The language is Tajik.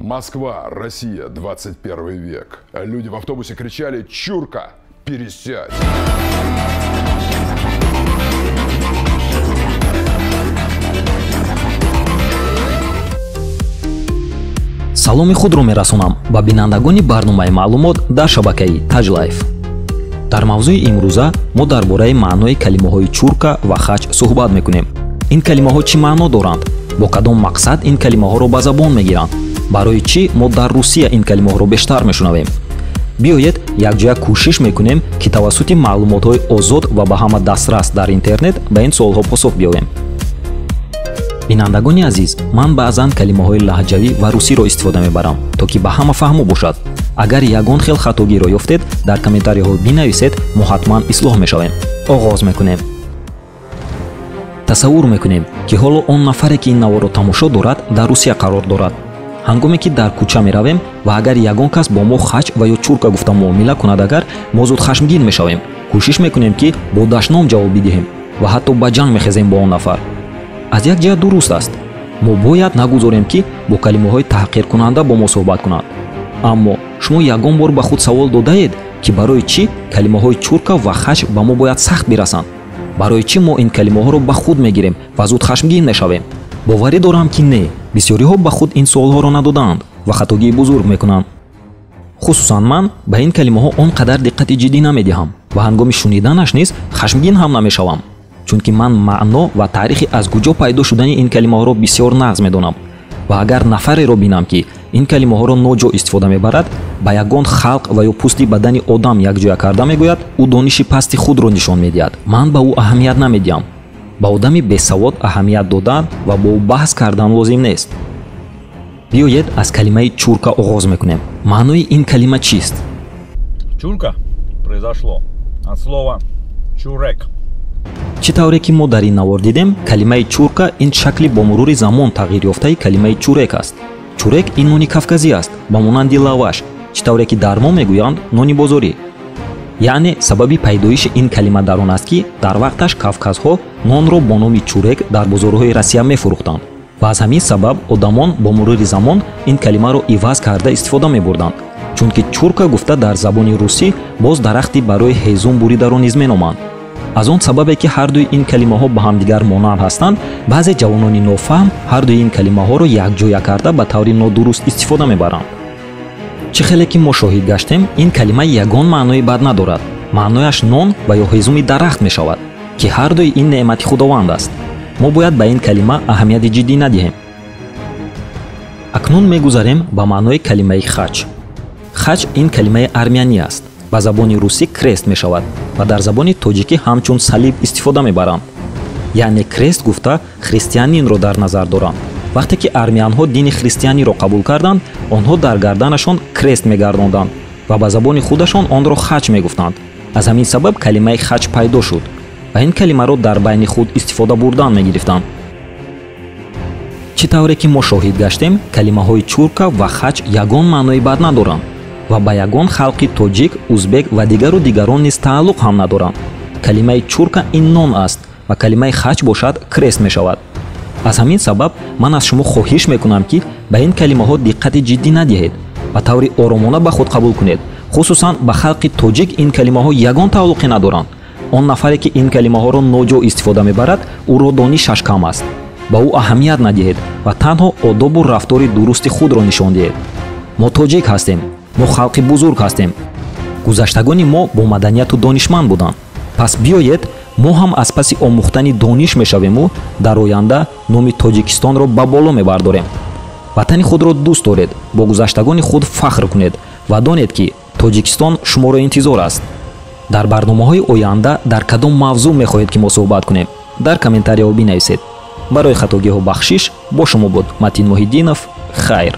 Москва, Россия, 21 век. Люди в автобусе кричали: «Чурка, пересядь!» саломи худро мерасонам ба бинандагони барномаи маълумот дар шабакаи Taj Life. дар мавзӯи имрӯза мо дар бораи маънои калимаҳои чурка ва хач суҳбат мекунем. ин калимаҳо чӣ маъно доранд? бо кадом мақсад ин калимаҳоро ба забон мегиранд? барои чӣ мо дар Русия ин калимаҳоро бештар мешунавем? биёед якҷоя кӯшиш мекунем ки тавассути маълумотҳои озод ва ба ҳама дастрас дар интернет ба ин суолҳо посух биёбем. бинандагони азиз, ман баъзан калимаҳои лаҳҷавӣ ва русиро истифода мебарам, то ки ба ҳама фаҳмо бошад. агар ягон хел хатогиро ёфтед, дар комментариҳо бинависед, мо ҳатман ислоҳ мешавем. оғоз мекунем. тасаввур мекунем ки ҳоло он нафаре ки ин наворо тамошо дорад, дар Русия қарор дорад. ҳангоме ки дар кӯча меравем ва агар ягон кас бо мо хач ва ё чурка гуфта муомила кунад, агар мо зуд хашмгин мешавем. кӯшиш мекунем ки бо дашном ҷавоб бидиҳем ва ҳатто ба ҷанг мехезем бо он нафар. аз як ҷиҳат дуруст аст. мо бояд нагузорем ки бо калимаҳои таҳқиркунанда бо мо суҳбат кунад. аммо шумо ягон бор ба худ савол додаед ки барои чӣ калимаҳои чурка ва хач ба мо бояд сахт бирасанд? барои чӣ мо ин калимаҳоро ба худ мегирем ва зуд хашмгин мешавем? боварӣ дорам ки не, бисёриҳо ба худ ин суолҳоро надодаанд ва хатогии бузург мекунанд. хусусан ман ба ин калимаҳо он қадар диққати ҷиддӣ намедиҳам ва ҳангоми шуниданаш низ хашмгин ҳам намешавам, чунки ман маъно ва таърихи аз куҷо пайдо шудани ин калимаҳоро бисёр нағз медонам ва агар нафареро бинам ки ин калимаҳоро ноҷо истифода мебарад, ба ягон халқ ва ё пӯсти бадани одам якҷоя карда мегӯяд, ӯ дониши пасти худро нишон медиҳад. ман ба ӯ аҳамият намедиҳам. ба одами бесавод аҳамият додан ва бо ӯ баҳс кардан лозим нест. биёед аз калимаи чурка оғоз мекунем. маънои ин калима чист? Чурка произошло от слова чурек. чӣ тавре ки мо дар ин навор дидем, калимаи чурка ин шакли бо мурури замон тағйир ёфтаи калимаи чурек аст. чурек ин нони кавказӣ аст, ба монанди лаваш, чӣ тавре ки дар мо мегӯянд нони бозорӣ. яъне сабаби пайдоиши ин калима дар он аст ки дар вақташ кавказҳо нонро бо номи чурек дар бозорҳои Россия мефурӯхтанд ва аз ҳамин сабаб одамон бо мурури замон ин калимаро иваз карда истифода мебурданд, чунки чурка гуфта дар забони русӣ боз дарахти барои ҳезум буридаро низ меноманд. аз он сабабе ки ҳардуи ин калимаҳо ба ҳамдигар монанд ҳастанд, баъзе ҷавонони нофаҳм ҳардуи ин калимаҳоро якҷоя карда ба таври нодуруст истифода мебаранд. чӣ хеле ки мо шоҳид гаштем, ин калима ягон маънои бад надорад. маънояш нон ва ё ҳезуми дарахт мешавад, ки ҳардуи ин неъмати худованд аст. мо бояд ба ин калима аҳамияти ҷиддӣ надиҳем. акнун мегузарем ба маънои калимаи хач. хач ин калимаи армянӣ аст. ба забони русӣ крест мешавад ва дар забони тоҷикӣ ҳамчун салиб истифода мебаранд. яъне крест гуфта христианинро дар назар доранд. вақте ки армянҳо дини христианиро қабул карданд, онҳо дар гарданашон крест мегардонданд ва ба забони худашон онро хач мегуфтанд. аз ҳамин сабаб калимаи хач пайдо шуд ва ин калимаро дар байни худ истифода бурдан мегирифтанд. чӣ тавре ки мо шоҳид гаштем, калимаҳои чурка ва хач ягон маънои бад надоранд ва ба ягон халқи тоҷик, узбек ва дигару дигарон низ тааллуқ ҳам надоранд. калимаи чурка ин нон аст ва калимаи хач бошад крест мешавад. аз ҳамин сабаб ман аз шумо хоҳиш мекунам ки ба ин калимаҳо диққати ҷиддӣ надиҳед, ба таври оромона ба худ қабул кунед. хусусан ба халқи тоҷик ин калимаҳо ягон тааллуқе надоранд. он нафаре ки ин калимаҳоро ноҷо истифода мебарад, ӯро донишаш кам аст. ба ӯ аҳамият надиҳед ва танҳо одобу рафтори дурусти худро нишон диҳед. мо тоҷик ҳастем, мо халқи бузург ҳастем. гузаштагони мо бо маданияту донишманд буданд. пас биёед мо ҳам аз паси омӯхтани дониш мешавему дар оянда номи Тоҷикистонро ба боло мебардорем. ватани худро дӯст доред, бо гузаштагони худ фахр кунед ва донед ки Тоҷикистон шуморо интизор аст. дар барномаҳои оянда дар кадом мавзӯъ мехоҳед ки мо суҳбат кунем? дар комментариҳо бинависед. барои хатогиҳо бахшиш. бо шумо буд Матин Муҳиддинов. хайр.